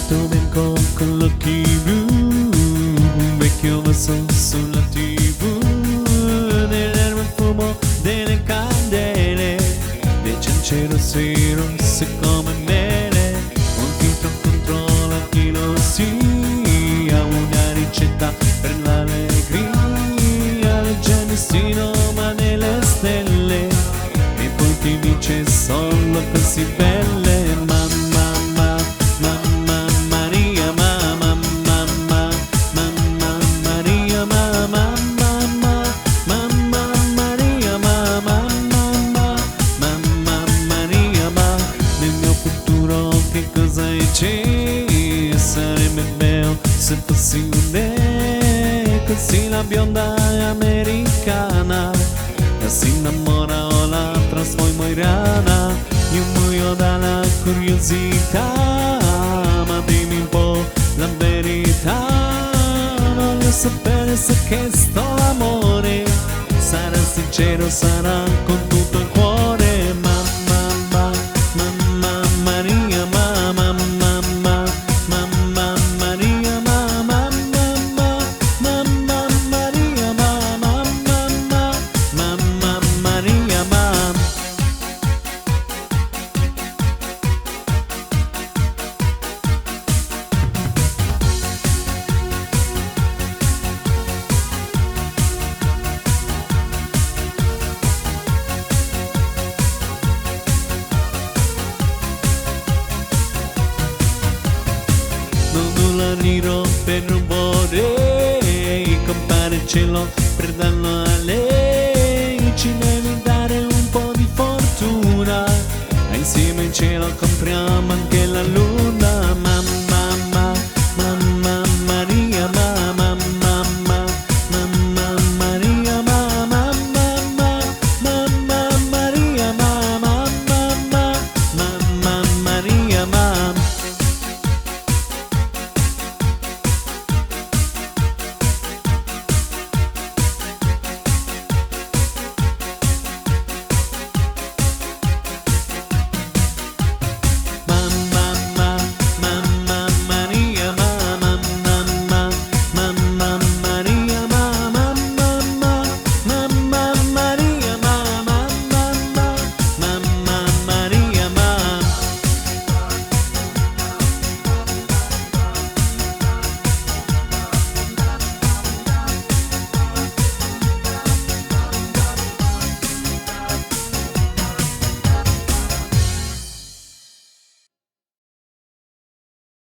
vestito bianco con l'occhi blu, un vecchio vaso sulla TV, nell'erba il fumo delle candele, dei cenci rossi rossi come mele, un filtro controlla chi lo sia, una ricetta per l'allegria, legge destino ma nelle stelle, e poi ti dice solo così belle. Sarebbe bello se fossi un re, così la bionda americana la si innamora o la trasforma in rana. Io muoio dalla curiosità, ma dimmi un po' la verità. Voglio sapere se che sto amore sarà sincero, sarà con tutto il cuore. Nero per rumore, compare il cielo per darlo a lei, ci devi dare un po' di fortuna, e insieme in cielo compriamo